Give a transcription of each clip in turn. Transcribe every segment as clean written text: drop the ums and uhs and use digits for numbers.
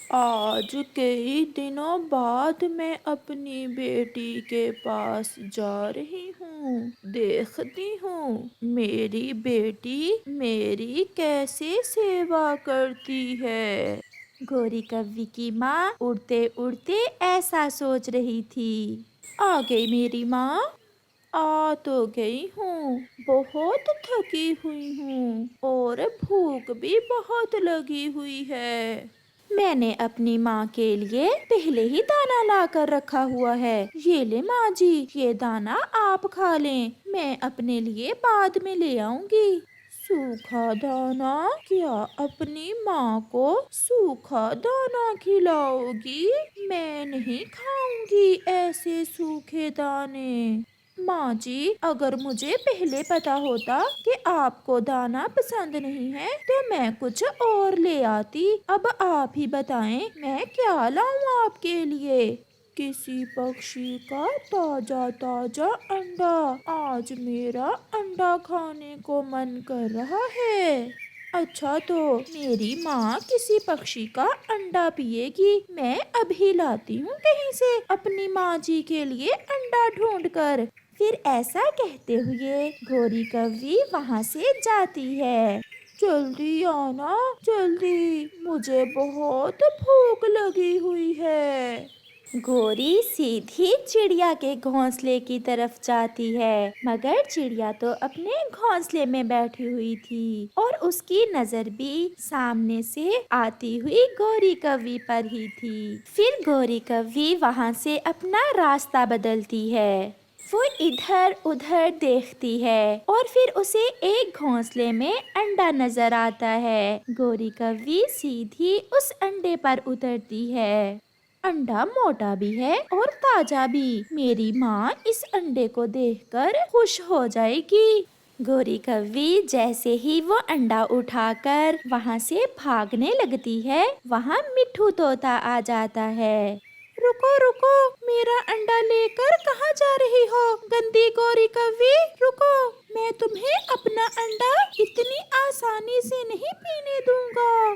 आज कई दिनों बाद मैं अपनी बेटी के पास जा रही हूँ। देखती हूँ मेरी बेटी मेरी कैसे सेवा करती है। गोरी कव्वी की माँ उड़ते उड़ते ऐसा सोच रही थी। आ गई मेरी माँ। आ तो गई हूँ। बहुत थकी हुई हूँ और भूख भी बहुत लगी हुई है। मैंने अपनी माँ के लिए पहले ही दाना ला कर रखा हुआ है। ये ले माँ जी, ये दाना आप खा लें, मैं अपने लिए बाद में ले आऊंगी। सूखा दाना? क्या अपनी माँ को सूखा दाना खिलाओगी? मैं नहीं खाऊंगी ऐसे सूखे दाने। माँ जी, अगर मुझे पहले पता होता कि आपको दाना पसंद नहीं है तो मैं कुछ और ले आती। अब आप ही बताएं मैं क्या लाऊं आपके लिए। किसी पक्षी का ताजा ताजा अंडा। आज मेरा अंडा खाने को मन कर रहा है। अच्छा, तो मेरी माँ किसी पक्षी का अंडा पिएगी। मैं अभी लाती हूँ कहीं से अपनी माँ जी के लिए अंडा ढूंढ कर। फिर ऐसा कहते हुए गोरी कव्वी वहाँ से जाती है। जल्दी आना, जल्दी, मुझे बहुत भूख लगी हुई है। गोरी सीधी चिड़िया के घोंसले की तरफ जाती है, मगर चिड़िया तो अपने घोंसले में बैठी हुई थी और उसकी नजर भी सामने से आती हुई गोरी कव्वी पर ही थी। फिर गोरी कव्वी वहाँ से अपना रास्ता बदलती है। वो इधर उधर देखती है और फिर उसे एक घोंसले में अंडा नजर आता है। गोरी कव्वी सीधी उस अंडे पर उतरती है। अंडा मोटा भी है और ताजा भी। मेरी माँ इस अंडे को देखकर खुश हो जाएगी। गोरी कव्वी जैसे ही वो अंडा उठाकर वहाँ से भागने लगती है, वहाँ मिट्ठू तोता आ जाता है। रुको रुको, मेरा अंडा लेकर कहाँ जा रही हो गंदी गोरी कव्वी? रुको, मैं तुम्हें अपना अंडा इतनी आसानी से नहीं पीने दूंगा।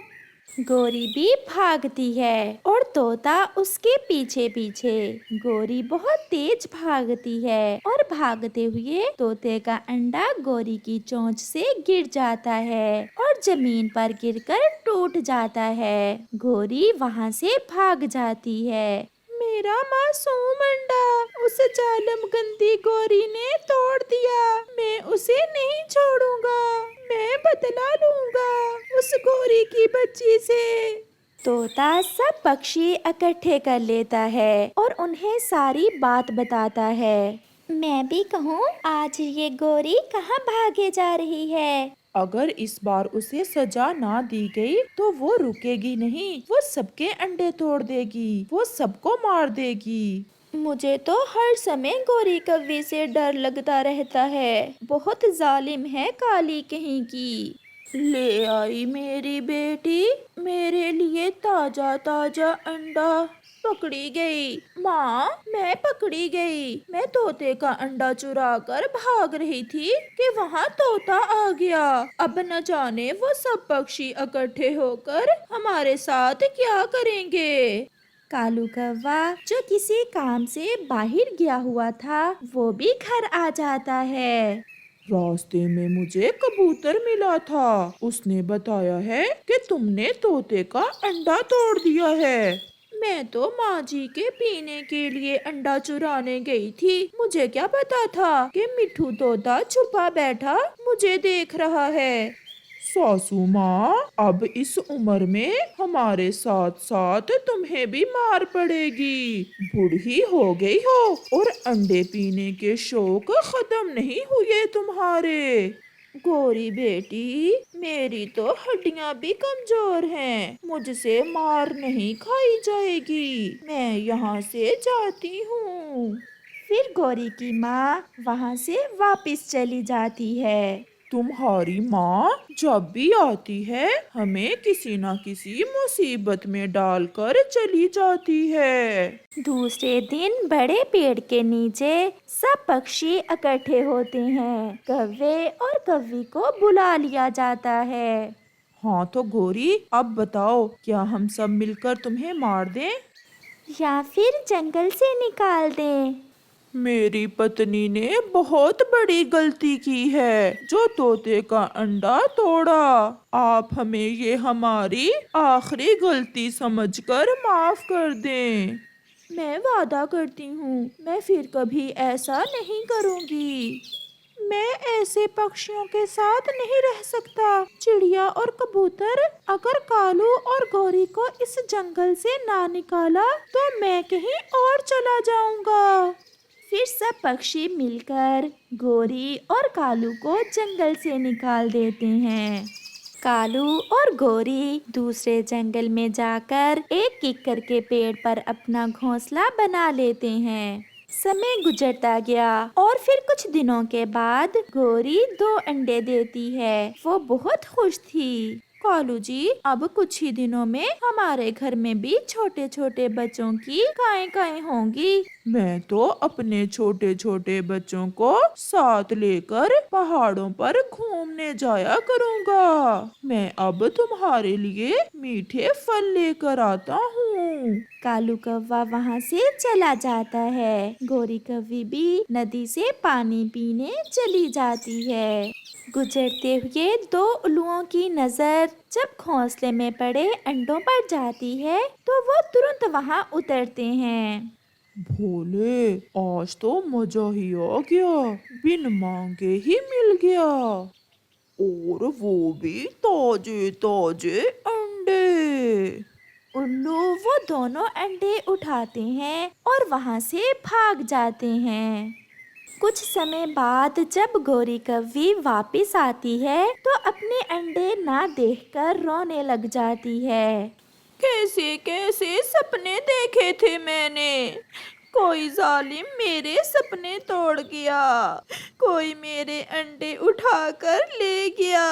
गोरी भी भागती है और तोता उसके पीछे पीछे। गोरी बहुत तेज भागती है और भागते हुए तोते का अंडा गोरी की चोंच से गिर जाता है और जमीन पर गिरकर टूट जाता है। गोरी वहाँ से भाग जाती है। मेरा मासूम अंडा उस जालिम गंदी गोरी ने तोड़ दिया। मैं उसे नहीं छोड़ूंगा। मैं बदला लूंगा उस गोरी की बच्ची से। तोता सब पक्षी इकट्ठे कर लेता है और उन्हें सारी बात बताता है। मैं भी कहूँ, आज ये गोरी कहाँ भागे जा रही है। अगर इस बार उसे सजा ना दी गई तो वो रुकेगी नहीं। वो सबके अंडे तोड़ देगी, वो सबको मार देगी। मुझे तो हर समय गोरी कव्वी से डर लगता रहता है। बहुत जालिम है काली कहीं की। ले आई मेरी बेटी मेरे लिए ताजा ताजा अंडा। पकड़ी गई माँ, मैं पकड़ी गई। मैं तोते का अंडा चुरा कर भाग रही थी कि वहाँ तोता आ गया। अब न जाने वो सब पक्षी इकट्ठे होकर हमारे साथ क्या करेंगे। कालू कौवा जो किसी काम से बाहर गया हुआ था, वो भी घर आ जाता है। रास्ते में मुझे कबूतर मिला था। उसने बताया है कि तुमने तोते का अंडा तोड़ दिया है। मैं तो माँ जी के पीने के लिए अंडा चुराने गई थी। मुझे क्या पता था कि मिठू तोता छुपा बैठा मुझे देख रहा है। सासू माँ, अब इस उम्र में हमारे साथ साथ तुम्हें भी मार पड़ेगी। बूढ़ी हो गई हो और अंडे पीने के शौक खत्म नहीं हुए तुम्हारे। गोरी बेटी, मेरी तो हड्डियां भी कमजोर हैं। मुझसे मार नहीं खाई जाएगी। मैं यहाँ से जाती हूँ। फिर गोरी की माँ वहाँ से वापस चली जाती है। तुम्हारी माँ जब भी आती है हमें किसी न किसी मुसीबत में डालकर चली जाती है। दूसरे दिन बड़े पेड़ के नीचे सब पक्षी इकट्ठे होते हैं। कौवे और कव्वी को बुला लिया जाता है। हाँ तो गोरी, अब बताओ, क्या हम सब मिलकर तुम्हें मार दें? या फिर जंगल से निकाल दें? मेरी पत्नी ने बहुत बड़ी गलती की है, जो तोते का अंडा तोड़ा। आप हमें ये हमारी आखिरी गलती समझकर माफ कर दें। मैं वादा करती हूँ, मैं फिर कभी ऐसा नहीं करूँगी। मैं ऐसे पक्षियों के साथ नहीं रह सकता। चिड़िया और कबूतर, अगर कालू और गौरी को इस जंगल से ना निकाला तो मैं कहीं और चला जाऊंगा। फिर सब पक्षी मिलकर गोरी और कालू को जंगल से निकाल देते हैं। कालू और गोरी दूसरे जंगल में जाकर एक किक्कर के पेड़ पर अपना घोंसला बना लेते हैं। समय गुजरता गया और फिर कुछ दिनों के बाद गोरी 2 अंडे देती है। वो बहुत खुश थी। कालू जी, अब कुछ ही दिनों में हमारे घर में भी छोटे छोटे बच्चों की गायें होंगी। मैं तो अपने छोटे छोटे बच्चों को साथ लेकर पहाड़ों पर घूमने जाया करूँगा। मैं अब तुम्हारे लिए मीठे फल लेकर आता हूँ। कालू कौवा वहाँ से चला जाता है। गोरी कौवी भी नदी से पानी पीने चली जाती है। गुजरते हुए 2 उल्लुओं की नजर जब घोंसले में पड़े अंडों पर जाती है तो वो तुरंत वहाँ उतरते हैं। भोले, आज तो मजा ही आ गया, बिन मांगे ही मिल गया, और वो भी ताजे ताजे अंडे। उल्लू वो दोनों अंडे उठाते हैं और वहाँ से भाग जाते हैं। कुछ समय बाद जब गोरी कौवी वापस आती है तो अपने अंडे ना देखकर रोने लग जाती है। कैसे कैसे सपने देखे थे मैंने, कोई जालिम मेरे सपने तोड़ गया, कोई मेरे अंडे उठाकर ले गया।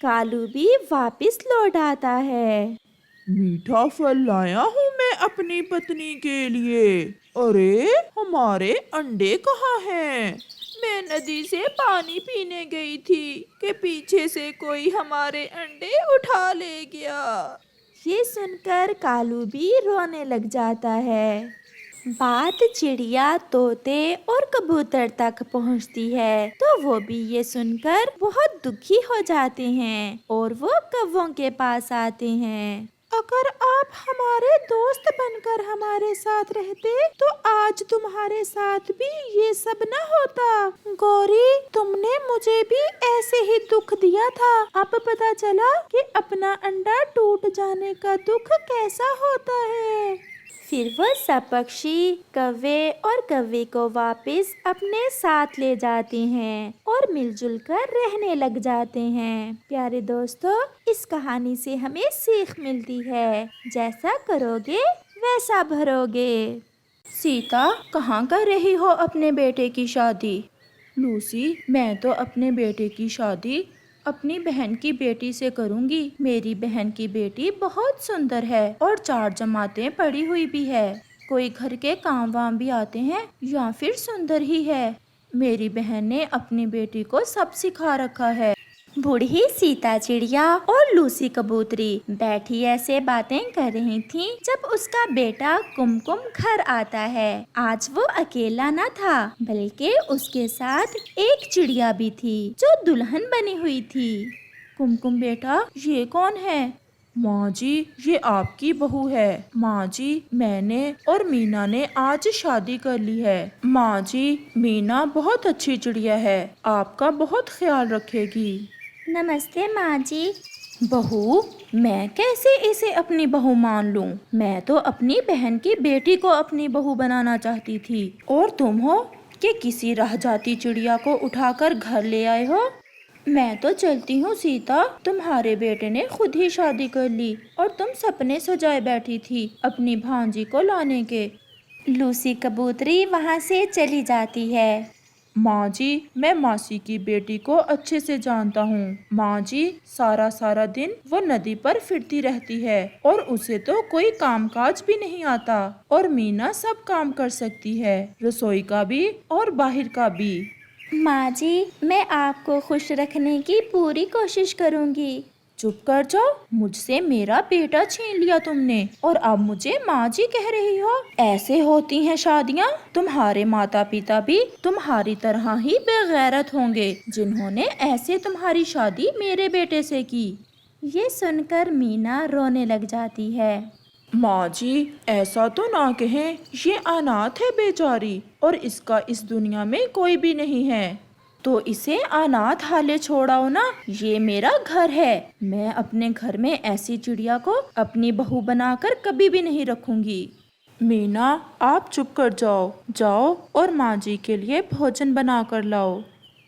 कालू भी वापस लौट आता है। मीठा फल लाया हूँ मैं अपनी पत्नी के लिए। अरे, हमारे अंडे कहाँ हैं? मैं नदी से पानी पीने गई थी कि पीछे से कोई हमारे अंडे उठा ले गया। ये सुनकर कालू भी रोने लग जाता है। बात चिड़िया, तोते और कबूतर तक पहुंचती है तो वो भी ये सुनकर बहुत दुखी हो जाते हैं और वो कौवों के पास आते हैं। अगर आप हमारे दोस्त बनकर हमारे साथ रहते तो आज तुम्हारे साथ भी ये सब न होता। गौरी, तुमने मुझे भी ऐसे ही दुख दिया था। अब पता चला कि अपना अंडा टूट जाने का दुख कैसा होता है। फिर वह सब पक्षी कौवे और कौवी को वापस अपने साथ ले जाते हैं और मिलजुल कर रहने लग जाते हैं। प्यारे दोस्तों, इस कहानी से हमें सीख मिलती है, जैसा करोगे वैसा भरोगे। सीता, कहाँ कर रही हो अपने बेटे की शादी? लूसी, मैं तो अपने बेटे की शादी अपनी बहन की बेटी से करूंगी। मेरी बहन की बेटी बहुत सुंदर है और 4 जमातें पढ़ी हुई भी है। कोई घर के काम वाम भी आते हैं या फिर सुंदर ही है। मेरी बहन ने अपनी बेटी को सब सिखा रखा है। बूढ़ी सीता चिड़िया और लूसी कबूतरी बैठी ऐसे बातें कर रही थीं जब उसका बेटा कुमकुम घर आता है। आज वो अकेला न था, बल्कि उसके साथ एक चिड़िया भी थी जो दुल्हन बनी हुई थी। कुमकुम बेटा, ये कौन है? माँ जी, ये आपकी बहू है। माँ जी, मैंने और मीना ने आज शादी कर ली है। माँ जी, मीना बहुत अच्छी चिड़िया है, आपका बहुत ख्याल रखेगी। नमस्ते माँ जी। बहू, मैं कैसे इसे अपनी बहू मान लूं? मैं तो अपनी बहन की बेटी को अपनी बहू बनाना चाहती थी, और तुम हो कि किसी राह जाती चिड़िया को उठाकर घर ले आए हो। मैं तो चलती हूँ सीता, तुम्हारे बेटे ने खुद ही शादी कर ली और तुम सपने सजाए बैठी थी अपनी भांजी को लाने के। लूसी कबूतरी वहाँ से चली जाती है। माँ जी, मैं मासी की बेटी को अच्छे से जानता हूँ। माँ जी, सारा सारा दिन वो नदी पर फिरती रहती है और उसे तो कोई कामकाज भी नहीं आता, और मीना सब काम कर सकती है, रसोई का भी और बाहर का भी। माँ जी, मैं आपको खुश रखने की पूरी कोशिश करूँगी। चुप कर जाओ, मुझसे मेरा बेटा छीन लिया तुमने और अब मुझे माँ जी कह रही हो। ऐसे होती हैं शादियाँ। तुम्हारे माता पिता भी तुम्हारी तरह ही बेगैरत होंगे जिन्होंने ऐसे तुम्हारी शादी मेरे बेटे से की। ये सुनकर मीना रोने लग जाती है। माँ जी, ऐसा तो ना कहें, ये अनाथ है बेचारी और इसका इस दुनिया में कोई भी नहीं है। तो इसे अनाथ हाले छोड़ाओ ना, ये मेरा घर है। मैं अपने घर में ऐसी चिड़िया को अपनी बहू बनाकर कभी भी नहीं रखूंगी। मीना, आप चुप कर जाओ, जाओ और माँ जी के लिए भोजन बना कर लाओ।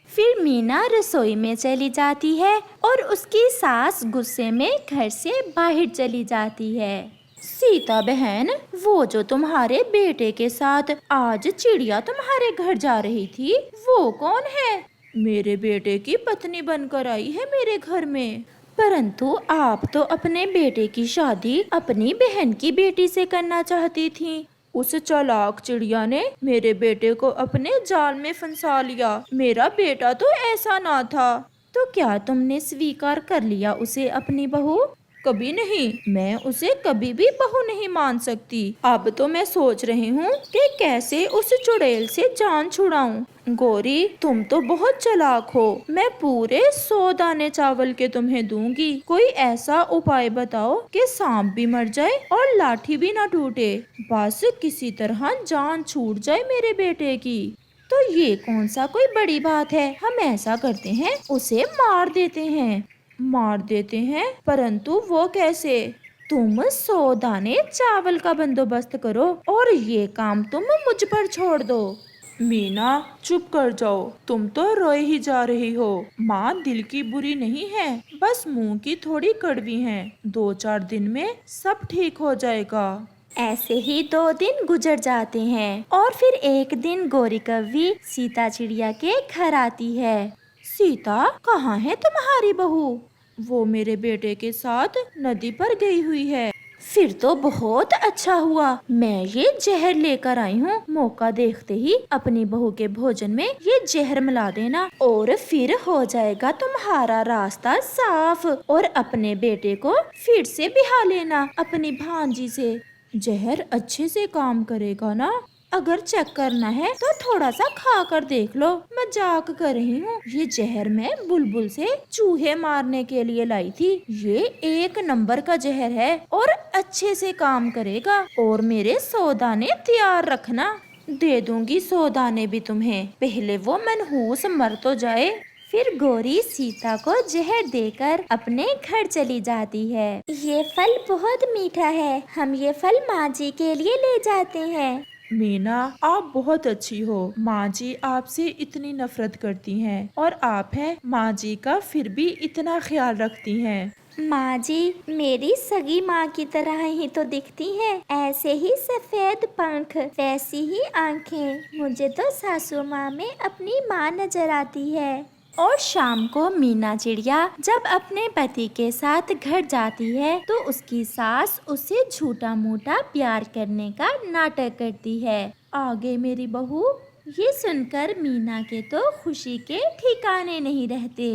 फिर मीना रसोई में चली जाती है और उसकी सास गुस्से में घर से बाहर चली जाती है। सीता बहन, वो जो तुम्हारे बेटे के साथ आज चिड़िया तुम्हारे घर जा रही थी, वो कौन है? मेरे बेटे की पत्नी बनकर आई है मेरे घर में। परंतु आप तो अपने बेटे की शादी अपनी बहन की बेटी से करना चाहती थी। उस चालाक चिड़िया ने मेरे बेटे को अपने जाल में फंसा लिया। मेरा बेटा तो ऐसा ना था। तो क्या तुमने स्वीकार कर लिया उसे अपनी बहू? कभी नहीं, मैं उसे कभी भी बहू नहीं मान सकती। अब तो मैं सोच रही हूँ कि कैसे उस चुड़ैल से जान छुड़ाऊं। गौरी, तुम तो बहुत चालाक हो। मैं पूरे 100 दाने चावल के तुम्हें दूंगी। कोई ऐसा उपाय बताओ कि सांप भी मर जाए और लाठी भी ना टूटे। बस किसी तरह जान छूट जाए मेरे बेटे की। तो ये कौन सा कोई बड़ी बात है, हम ऐसा करते हैं, उसे मार देते हैं। मार देते हैं? परंतु वो कैसे? तुम 100 दाने चावल का बंदोबस्त करो और ये काम तुम मुझ पर छोड़ दो। मीना, चुप कर जाओ, तुम तो रोए ही जा रही हो। माँ दिल की बुरी नहीं है, बस मुंह की थोड़ी कड़वी है। 2-4 दिन में सब ठीक हो जाएगा। ऐसे ही 2 दिन गुजर जाते हैं और फिर एक दिन गौरी कव्वी सीता चिड़िया के घर आती है। सीता, कहाँ है तुम्हारी बहू? वो मेरे बेटे के साथ नदी पर गई हुई है। फिर तो बहुत अच्छा हुआ, मैं ये जहर लेकर आई हूँ। मौका देखते ही अपनी बहू के भोजन में ये जहर मिला देना और फिर हो जाएगा तुम्हारा रास्ता साफ और अपने बेटे को फिर से बिहा लेना अपनी भांजी से। जहर अच्छे से काम करेगा ना? अगर चेक करना है तो थोड़ा सा खा कर देख लो, मजाक कर रही हूँ। ये जहर मैं बुलबुल से चूहे मारने के लिए लाई थी। ये 1 नंबर का जहर है और अच्छे से काम करेगा। और मेरे 100 दाने तैयार रखना। दे दूंगी 100 दाने भी तुम्हें, पहले वो मनहूस मर तो जाए। फिर गौरी सीता को जहर देकर अपने घर चली जाती है। ये फल बहुत मीठा है, हम ये फल माँ जी के लिए ले जाते हैं। मीना, आप बहुत अच्छी हो। माँ जी आपसे इतनी नफरत करती हैं और आप हैं माँ जी का फिर भी इतना ख्याल रखती हैं। माँ जी मेरी सगी माँ की तरह ही तो दिखती हैं, ऐसे ही सफेद पंख, वैसी ही आंखें। मुझे तो सासू माँ में अपनी माँ नजर आती है। और शाम को मीना चिड़िया जब अपने पति के साथ घर जाती है तो उसकी सास उसे झूठा मूठा प्यार करने का नाटक करती है। आगे मेरी बहू। ये सुनकर मीना के तो खुशी के ठिकाने नहीं रहते।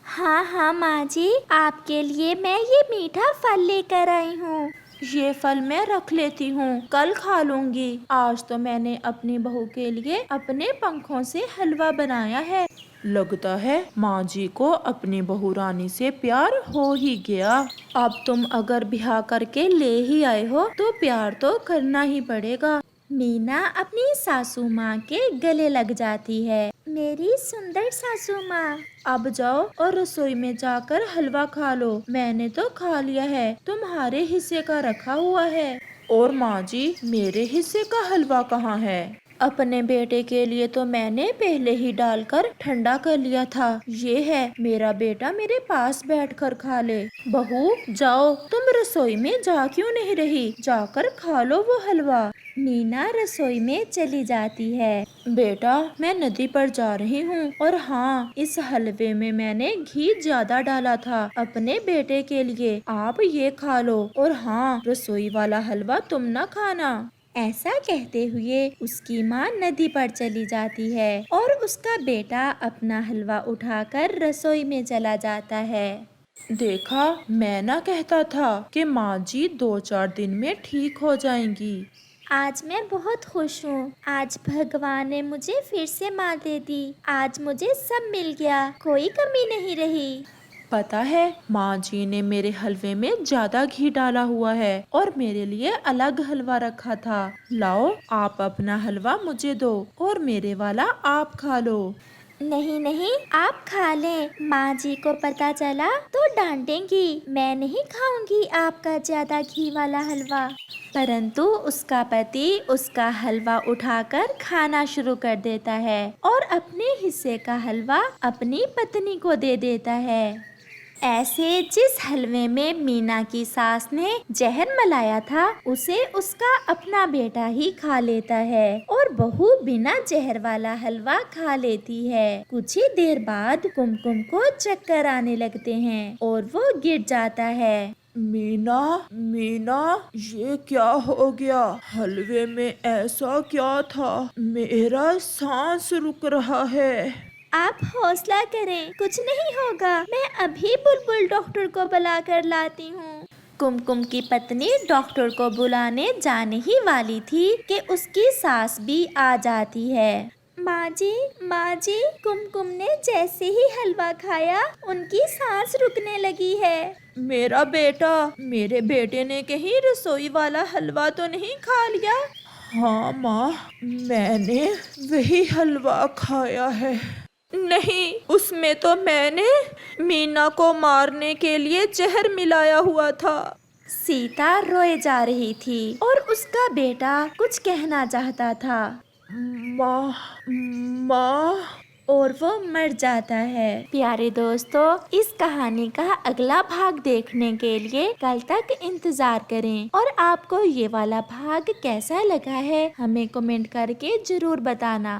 हाँ हाँ माँ जी, आपके लिए मैं ये मीठा फल लेकर आई हूँ। ये फल मैं रख लेती हूँ, कल खा लूंगी। आज तो मैंने अपनी बहू के लिए अपने पंखों से हलवा बनाया है। लगता है माँ जी को अपनी बहू रानी से प्यार हो ही गया। अब तुम अगर ब्याह करके ले ही आए हो तो प्यार तो करना ही पड़ेगा। मीना अपनी सासू माँ के गले लग जाती है। मेरी सुंदर सासू माँ। अब जाओ और रसोई में जाकर हलवा खा लो। मैंने तो खा लिया है, तुम्हारे हिस्से का रखा हुआ है। और माँ जी, मेरे हिस्से का हलवा कहाँ है? अपने बेटे के लिए तो मैंने पहले ही डालकर ठंडा कर लिया था। ये है, मेरा बेटा मेरे पास बैठकर खा ले। बहू जाओ, तुम रसोई में जा क्यों नहीं रही? जाकर खा लो वो हलवा। मीना रसोई में चली जाती है। बेटा, मैं नदी पर जा रही हूँ और हाँ, इस हलवे में मैंने घी ज्यादा डाला था अपने बेटे के लिए। आप ये खा लो और हाँ, रसोई वाला हलवा तुम ना खाना। ऐसा कहते हुए उसकी माँ नदी पर चली जाती है और उसका बेटा अपना हलवा उठाकर रसोई में चला जाता है। देखा, मैं ना कहता था कि माँ जी 2-4 दिन में ठीक हो जाएंगी। आज मैं बहुत खुश हूँ। आज भगवान ने मुझे फिर से माँ दे दी। आज मुझे सब मिल गया, कोई कमी नहीं रही। पता है, माँ जी ने मेरे हलवे में ज्यादा घी डाला हुआ है और मेरे लिए अलग हलवा रखा था। लाओ, आप अपना हलवा मुझे दो और मेरे वाला आप खा लो। नहीं नहीं, आप खा लें। माँ जी को पता चला तो डांटेंगी। मैं नहीं खाऊंगी आपका ज्यादा घी वाला हलवा। परंतु उसका पति उसका हलवा उठाकर खाना शुरू कर देता है और अपने हिस्से का हलवा अपनी पत्नी को दे देता है। ऐसे जिस हलवे में मीना की सास ने जहर मिलाया था, उसे उसका अपना बेटा ही खा लेता है और बहू बिना जहर वाला हलवा खा लेती है। कुछ ही देर बाद कुमकुम को चक्कर आने लगते हैं और वो गिर जाता है। मीना, मीना, ये क्या हो गया? हलवे में ऐसा क्या था? मेरा सांस रुक रहा है। आप हौसला करें, कुछ नहीं होगा। मैं अभी बुलबुल डॉक्टर को बुला कर लाती हूँ। कुमकुम की पत्नी डॉक्टर को बुलाने जाने ही वाली थी कि उसकी सास भी आ जाती है। माँ जी, कुमकुम ने जैसे ही हलवा खाया उनकी सांस रुकने लगी है। मेरा बेटा, मेरे बेटे ने कहीं रसोई वाला हलवा तो नहीं खा लिया? हाँ माँ, मैंने वही हलवा खाया है। नहीं, उसमें तो मैंने मीना को मारने के लिए जहर मिलाया हुआ था। सीता रोए जा रही थी और उसका बेटा कुछ कहना चाहता था। माँ, माँ, और वो मर जाता है। प्यारे दोस्तों, इस कहानी का अगला भाग देखने के लिए कल तक इंतजार करें और आपको ये वाला भाग कैसा लगा है हमें कमेंट करके जरूर बताना।